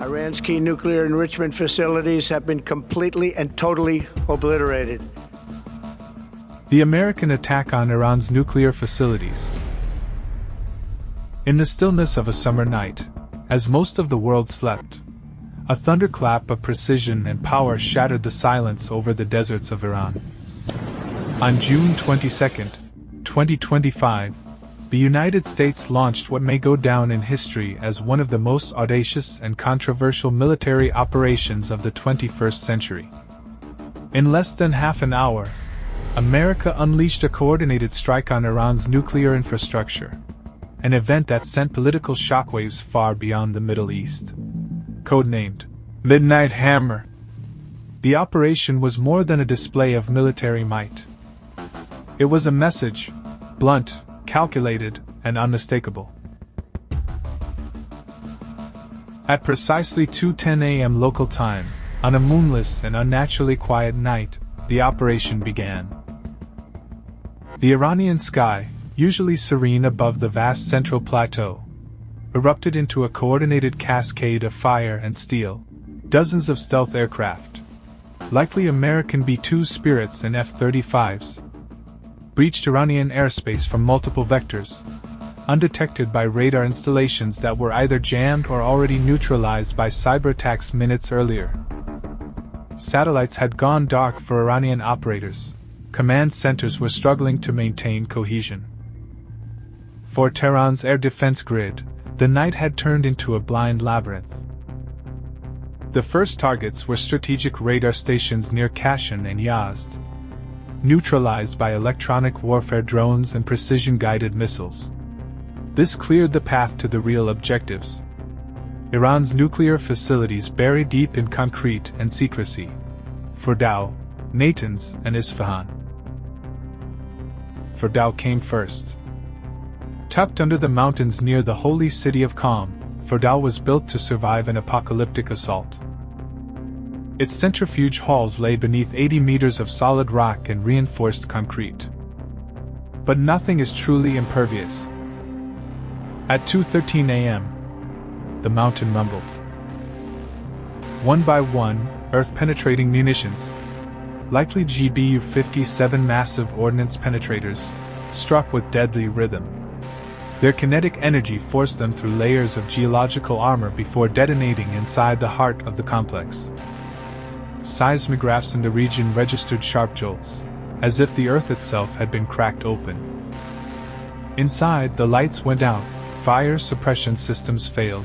Iran's key nuclear enrichment facilities have been completely and totally obliterated. The American attack on Iran's nuclear facilities. In the stillness of a summer night, as most of the world slept, a thunderclap of precision and power shattered the silence over the deserts of Iran. On June 22, 2025, the United States launched what may go down in history as one of the most audacious and controversial military operations of the 21st century. In less than half an hour, America unleashed a coordinated strike on Iran's nuclear infrastructure, an event that sent political shockwaves far beyond the Middle East. Codenamed Midnight Hammer, the operation was more than a display of military might. It was a message, blunt, calculated, and unmistakable. At precisely 2:10 a.m. local time, on a moonless and unnaturally quiet night, the operation began. The Iranian sky, usually serene above the vast central plateau, erupted into a coordinated cascade of fire and steel. Dozens of stealth aircraft, likely American B-2 Spirits and F-35s, breached Iranian airspace from multiple vectors, undetected by radar installations that were either jammed or already neutralized by cyber attacks minutes earlier. Satellites had gone dark for Iranian operators. Command centers were struggling to maintain cohesion. For Tehran's air defense grid, the night had turned into a blind labyrinth. The first targets were strategic radar stations near Kashan and Yazd, neutralized by electronic warfare drones and precision-guided missiles. This cleared the path to the real objectives: Iran's nuclear facilities buried deep in concrete and secrecy. Fordow, Natanz, and Isfahan. Fordow came first. Tucked under the mountains near the holy city of Qom, Fordow was built to survive an apocalyptic assault. Its centrifuge halls lay beneath 80 meters of solid rock and reinforced concrete. But nothing is truly impervious. At 2:13 a.m., the mountain rumbled. One by one, Earth-penetrating munitions, likely GBU-57 massive Ordnance penetrators, struck with deadly rhythm. Their kinetic energy forced them through layers of geological armor before detonating inside the heart of the complex. Seismographs in the region registered sharp jolts, as if the Earth itself had been cracked open. Inside, the lights went out, fire suppression systems failed,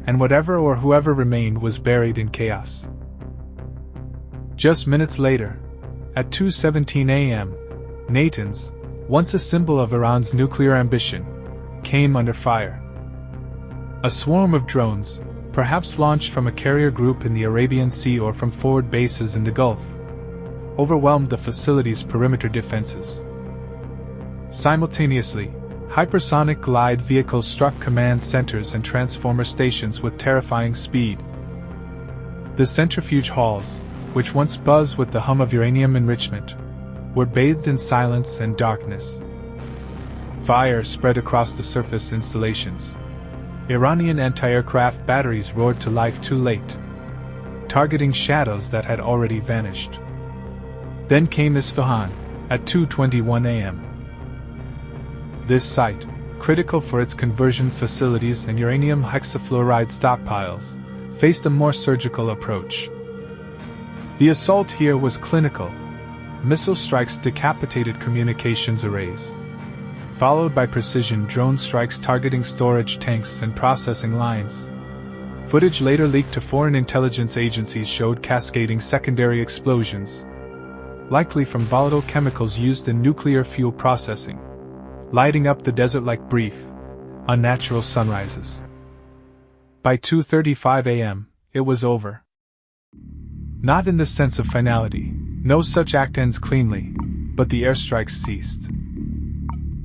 and whatever or whoever remained was buried in chaos. Just minutes later, at 2:17 a.m., Natanz, once a symbol of Iran's nuclear ambition, came under fire. A swarm of drones, perhaps launched from a carrier group in the Arabian Sea or from forward bases in the Gulf, overwhelmed the facility's perimeter defenses. Simultaneously, hypersonic glide vehicles struck command centers and transformer stations with terrifying speed. The centrifuge halls, which once buzzed with the hum of uranium enrichment, were bathed in silence and darkness. Fire spread across the surface installations. Iranian anti-aircraft batteries roared to life too late, targeting shadows that had already vanished. Then came Isfahan, at 2:21 a.m. This site, critical for its conversion facilities and uranium hexafluoride stockpiles, faced a more surgical approach. The assault here was clinical. Missile strikes decapitated communications arrays, followed by precision drone strikes targeting storage tanks and processing lines. Footage later leaked to foreign intelligence agencies showed cascading secondary explosions, likely from volatile chemicals used in nuclear fuel processing, lighting up the desert like brief, unnatural sunrises. By 2:35 a.m., it was over. Not in the sense of finality, no such act ends cleanly, but the airstrikes ceased.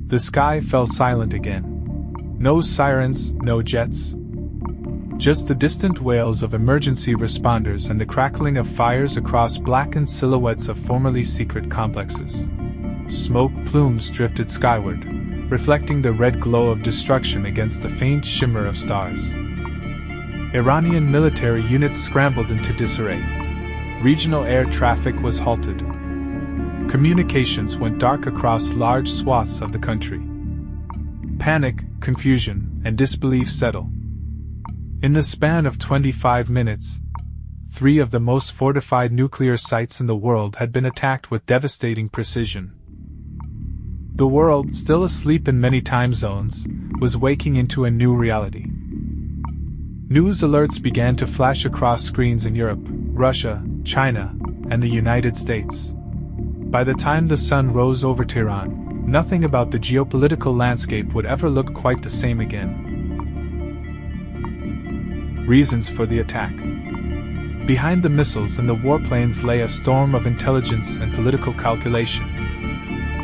The sky fell silent again. No sirens, no jets. Just the distant wails of emergency responders and the crackling of fires across blackened silhouettes of formerly secret complexes. Smoke plumes drifted skyward, reflecting the red glow of destruction against the faint shimmer of stars. Iranian military units scrambled into disarray. Regional air traffic was halted. Communications went dark across large swaths of the country. Panic, confusion, and disbelief settle. In the span of 25 minutes, 3 of the most fortified nuclear sites in the world had been attacked with devastating precision. The world, still asleep in many time zones, was waking into a new reality. News alerts began to flash across screens in Europe, Russia, China, and the United States. By the time the sun rose over Tehran, nothing about the geopolitical landscape would ever look quite the same again. Reasons for the attack. Behind the missiles and the warplanes lay a storm of intelligence and political calculation.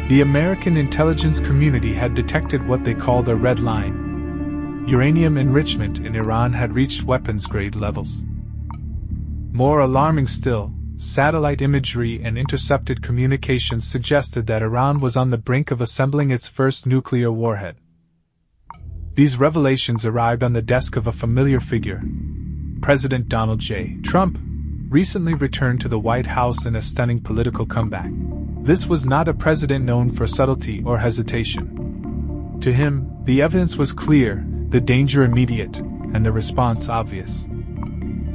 The American intelligence community had detected what they called a red line. Uranium enrichment in Iran had reached weapons-grade levels. More alarming still, satellite imagery and intercepted communications suggested that Iran was on the brink of assembling its first nuclear warhead. These revelations arrived on the desk of a familiar figure. President Donald J. Trump recently returned to the White House in a stunning political comeback. This was not a president known for subtlety or hesitation. To him, the evidence was clear, the danger immediate, and the response obvious.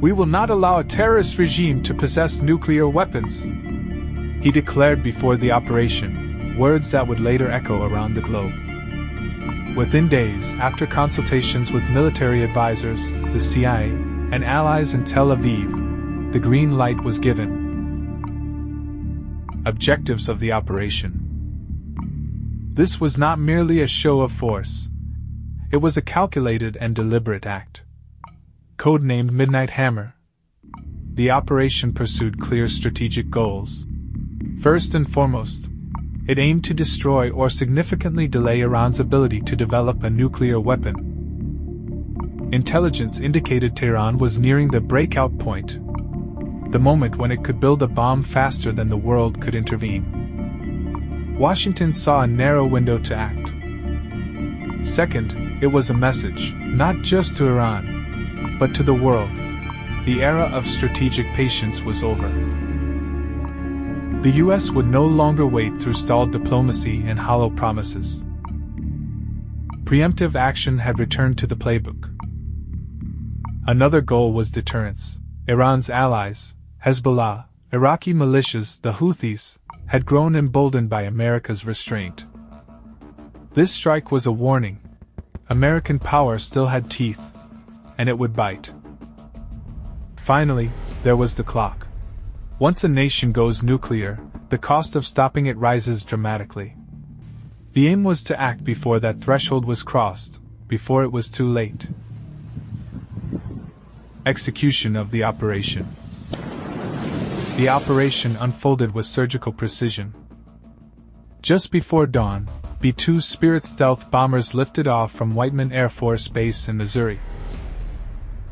"We will not allow a terrorist regime to possess nuclear weapons," he declared before the operation, words that would later echo around the globe. Within days, after consultations with military advisors, the CIA, and allies in Tel Aviv, the green light was given. Objectives of the operation. This was not merely a show of force. It was a calculated and deliberate act. Codenamed Midnight Hammer, the operation pursued clear strategic goals. First and foremost, it aimed to destroy or significantly delay Iran's ability to develop a nuclear weapon. Intelligence indicated Tehran was nearing the breakout point, the moment when it could build a bomb faster than the world could intervene. Washington saw a narrow window to act. Second, it was a message, not just to Iran, but to the world. The era of strategic patience was over. The US would no longer wait through stalled diplomacy and hollow promises. Preemptive action had returned to the playbook. Another goal was deterrence. Iran's allies, Hezbollah, Iraqi militias, the Houthis, had grown emboldened by America's restraint. This strike was a warning. American power still had teeth, and it would bite. Finally, there was the clock. Once a nation goes nuclear, the cost of stopping it rises dramatically. The aim was to act before that threshold was crossed, before it was too late. Execution of the operation. The operation unfolded with surgical precision. Just before dawn, B-2 Spirit stealth bombers lifted off from Whiteman Air Force Base in Missouri.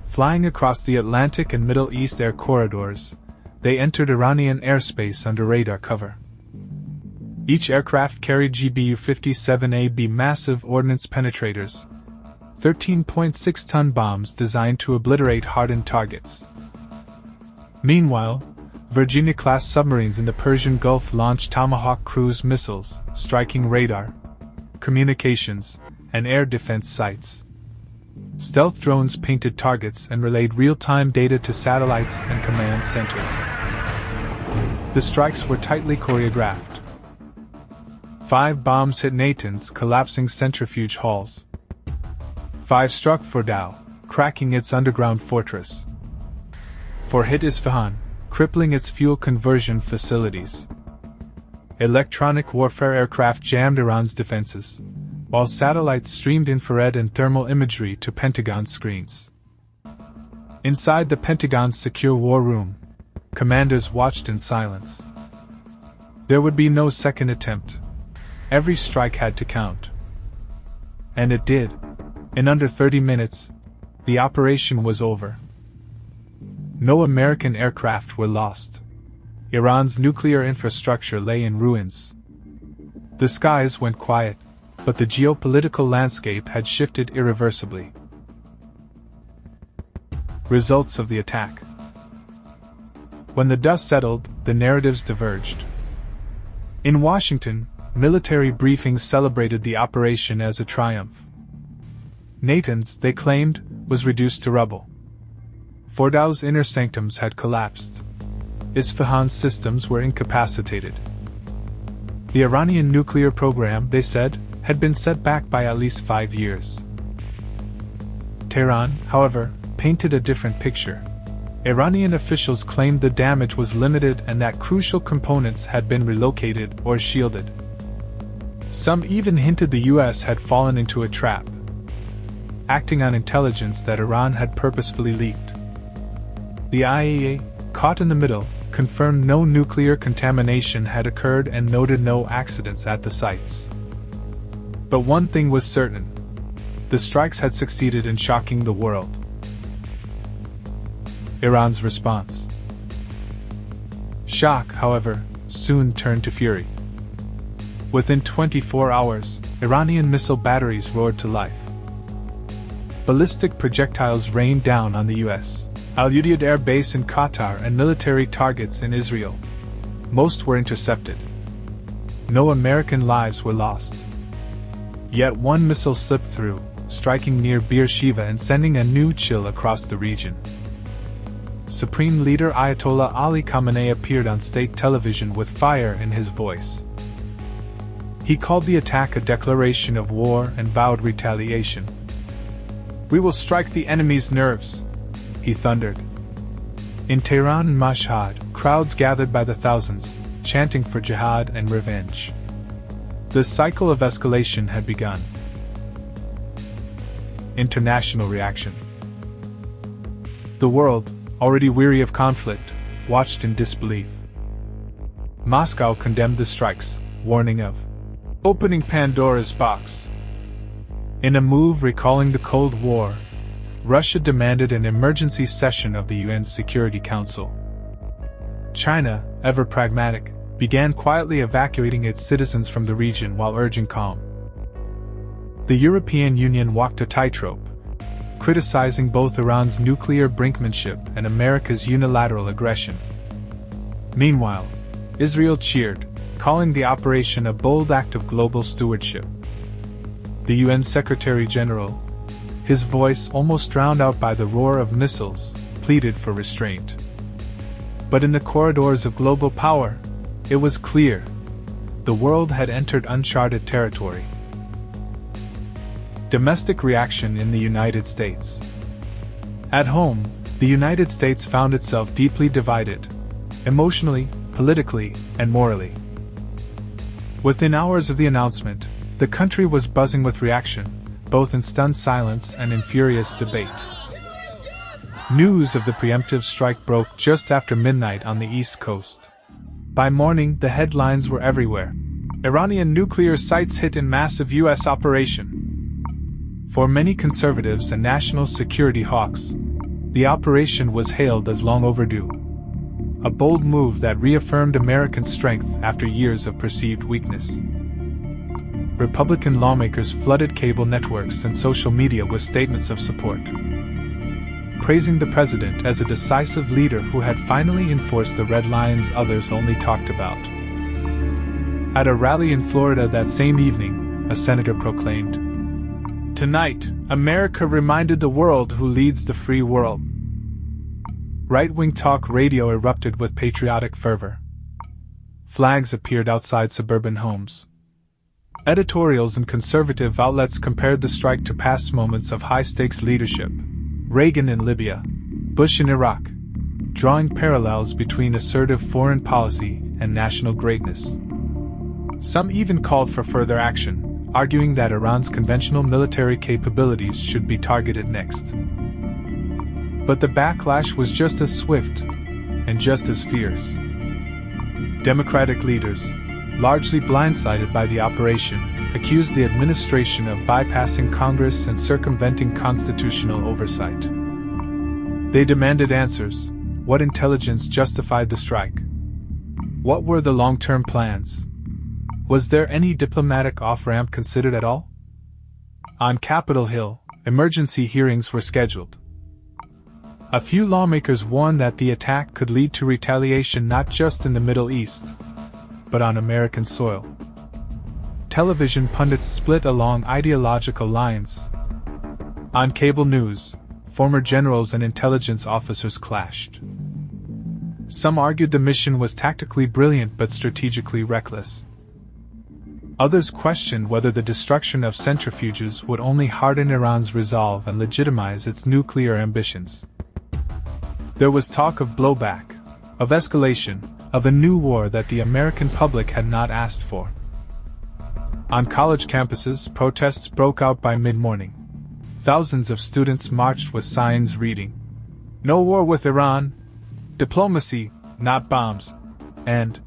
Flying across the Atlantic and Middle East air corridors, they entered Iranian airspace under radar cover. Each aircraft carried GBU-57AB massive ordnance penetrators, 13.6-ton bombs designed to obliterate hardened targets. Meanwhile, Virginia-class submarines in the Persian Gulf launched Tomahawk cruise missiles, striking radar, communications, and air defense sites. Stealth drones painted targets and relayed real-time data to satellites and command centers. The strikes were tightly choreographed. 5 bombs hit Natanz, collapsing centrifuge halls. 5 struck Fordow, cracking its underground fortress. 4 hit Isfahan, crippling its fuel conversion facilities. Electronic warfare aircraft jammed Iran's defenses, while satellites streamed infrared and thermal imagery to Pentagon screens. Inside the Pentagon's secure war room, commanders watched in silence. There would be no second attempt. Every strike had to count. And it did. In under 30 minutes, the operation was over. No American aircraft were lost. Iran's nuclear infrastructure lay in ruins. The skies went quiet. but the geopolitical landscape had shifted irreversibly. Results of the attack. When the dust settled, the narratives diverged. In Washington, military briefings celebrated the operation as a triumph. Natanz, they claimed, was reduced to rubble. Fordow's inner sanctums had collapsed. Isfahan's systems were incapacitated. The Iranian nuclear program, they said, had been set back by at least 5 years. Tehran, however, painted a different picture. Iranian officials claimed the damage was limited and that crucial components had been relocated or shielded. Some even hinted the US had fallen into a trap, acting on intelligence that Iran had purposefully leaked. The IAEA, caught in the middle, confirmed no nuclear contamination had occurred and noted no accidents at the sites. But one thing was certain: the strikes had succeeded in shocking the world. Iran's response. Shock, however, soon turned to fury. Within 24 hours, Iranian missile batteries roared to life. Ballistic projectiles rained down on the U.S. Al-Udeid Air Base in Qatar and military targets in Israel. Most were intercepted. No American lives were lost. Yet one missile slipped through, striking near Beersheba and sending a new chill across the region. Supreme Leader Ayatollah Ali Khamenei appeared on state television with fire in his voice. He called the attack a declaration of war and vowed retaliation. "We will strike the enemy's nerves," he thundered. In Tehran and Mashhad, crowds gathered by the thousands, chanting for jihad and revenge. The cycle of escalation had begun. International reaction. The world, already weary of conflict, watched in disbelief. Moscow condemned the strikes, warning of opening Pandora's box. In a move recalling the Cold War, Russia demanded an emergency session of the UN Security Council. China, ever pragmatic, began quietly evacuating its citizens from the region while urging calm. The European Union walked a tightrope, criticizing both Iran's nuclear brinkmanship and America's unilateral aggression. Meanwhile, Israel cheered, calling the operation a bold act of global stewardship. The UN Secretary General, his voice almost drowned out by the roar of missiles, pleaded for restraint. But in the corridors of global power, it was clear: the world had entered uncharted territory. Domestic reaction in the United States. At home, the United States found itself deeply divided, emotionally, politically, and morally. Within hours of the announcement, the country was buzzing with reaction, both in stunned silence and in furious debate. News of the preemptive strike broke just after midnight on the East Coast. By morning, the headlines were everywhere. Iranian nuclear sites hit in massive U.S. operation. For many conservatives and national security hawks, the operation was hailed as long overdue. A bold move that reaffirmed American strength after years of perceived weakness. Republican lawmakers flooded cable networks and social media with statements of support, praising the president as a decisive leader who had finally enforced the red lines others only talked about. At a rally in Florida that same evening, a senator proclaimed, "Tonight, America reminded the world who leads the free world." Right-wing talk radio erupted with patriotic fervor. Flags appeared outside suburban homes. Editorials and conservative outlets compared the strike to past moments of high-stakes leadership: Reagan in Libya, Bush in Iraq, drawing parallels between assertive foreign policy and national greatness. Some even called for further action, arguing that Iran's conventional military capabilities should be targeted next. But the backlash was just as swift and just as fierce. Democratic leaders, largely blindsided by the operation, accused the administration of bypassing Congress and circumventing constitutional oversight. They demanded answers. What intelligence justified the strike? What were the long-term plans? Was there any diplomatic off-ramp considered at all? On Capitol Hill, emergency hearings were scheduled. A few lawmakers warned that the attack could lead to retaliation not just in the Middle East, but on American soil. Television pundits split along ideological lines. On cable news, former generals and intelligence officers clashed. Some argued the mission was tactically brilliant but strategically reckless. Others questioned whether the destruction of centrifuges would only harden Iran's resolve and legitimize its nuclear ambitions. There was talk of blowback, of escalation, of a new war that the American public had not asked for. On college campuses, protests broke out by mid-morning. Thousands of students marched with signs reading, "No war with Iran," "Diplomacy, not bombs," and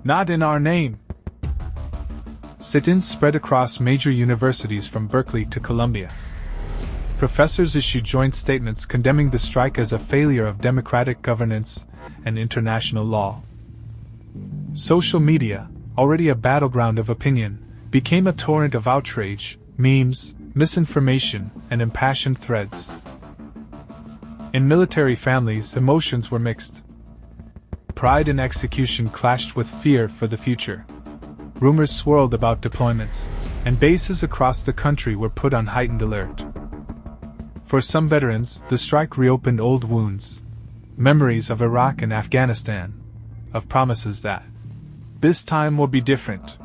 "Not in our name." Sit-ins spread across major universities from Berkeley to Columbia. Professors issued joint statements condemning the strike as a failure of democratic governance and international law. Social media, already a battleground of opinion, became a torrent of outrage, memes, misinformation, and impassioned threads. In military families, emotions were mixed. Pride in execution clashed with fear for the future. Rumors swirled about deployments, and bases across the country were put on heightened alert. For some veterans, the strike reopened old wounds, memories of Iraq and Afghanistan, of promises that this time will be different.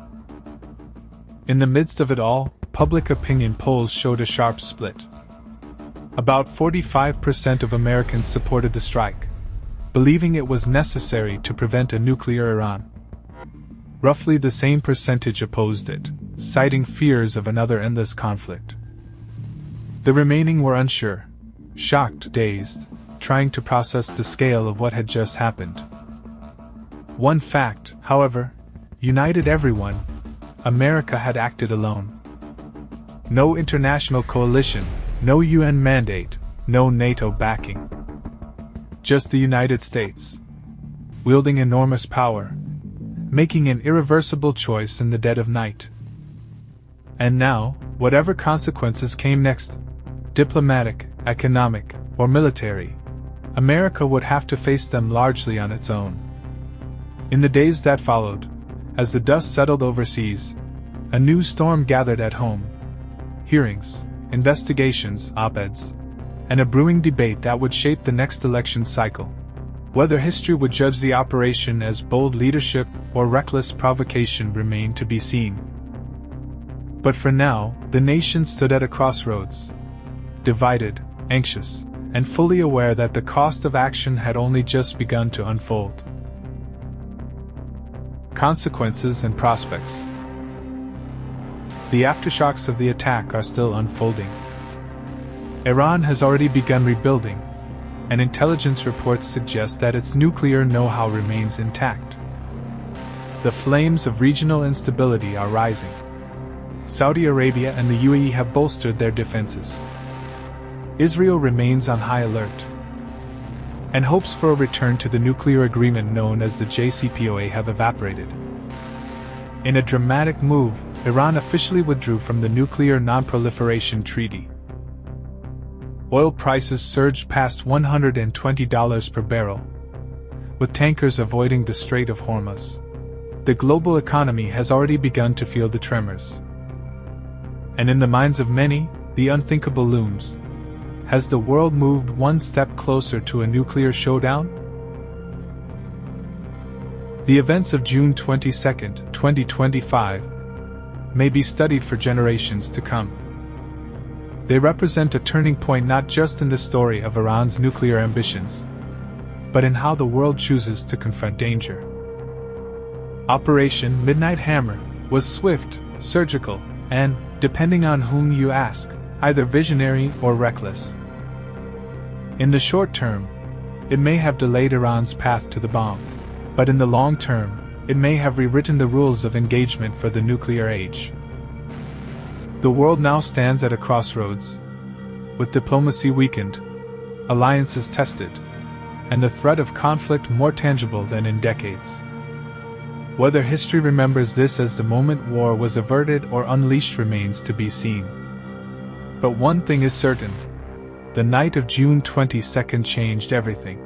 In the midst of it all, public opinion polls showed a sharp split. About 45% of Americans supported the strike, believing it was necessary to prevent a nuclear Iran. Roughly the same percentage opposed it, citing fears of another endless conflict. The remaining were unsure, shocked, dazed, trying to process the scale of what had just happened. One fact, however, united everyone: America had acted alone. No international coalition, no UN mandate, no NATO backing. Just the United States, wielding enormous power, making an irreversible choice in the dead of night. And now, whatever consequences came next, diplomatic, economic, or military, America would have to face them largely on its own. In the days that followed, as the dust settled overseas, a new storm gathered at home. Hearings, investigations, op-eds, and a brewing debate that would shape the next election cycle. Whether history would judge the operation as bold leadership or reckless provocation remained to be seen. But for now, the nation stood at a crossroads. Divided, anxious, and fully aware that the cost of action had only just begun to unfold. Consequences and prospects. The aftershocks of the attack are still unfolding. Iran has already begun rebuilding, and intelligence reports suggest that its nuclear know-how remains intact. The flames of regional instability are rising. Saudi Arabia and the UAE have bolstered their defenses. Israel remains on high alert, and hopes for a return to the nuclear agreement known as the JCPOA have evaporated. In a dramatic move, Iran officially withdrew from the Nuclear Non-Proliferation Treaty. Oil prices surged past $120 per barrel, with tankers avoiding the Strait of Hormuz. The global economy has already begun to feel the tremors. And in the minds of many, the unthinkable looms. Has the world moved one step closer to a nuclear showdown? The events of June 22, 2025, may be studied for generations to come. They represent a turning point not just in the story of Iran's nuclear ambitions, but in how the world chooses to confront danger. Operation Midnight Hammer was swift, surgical, and, depending on whom you ask, either visionary or reckless. In the short term, it may have delayed Iran's path to the bomb, but in the long term, it may have rewritten the rules of engagement for the nuclear age. The world now stands at a crossroads, with diplomacy weakened, alliances tested, and the threat of conflict more tangible than in decades. Whether history remembers this as the moment war was averted or unleashed remains to be seen. But one thing is certain. The night of June 22 changed everything.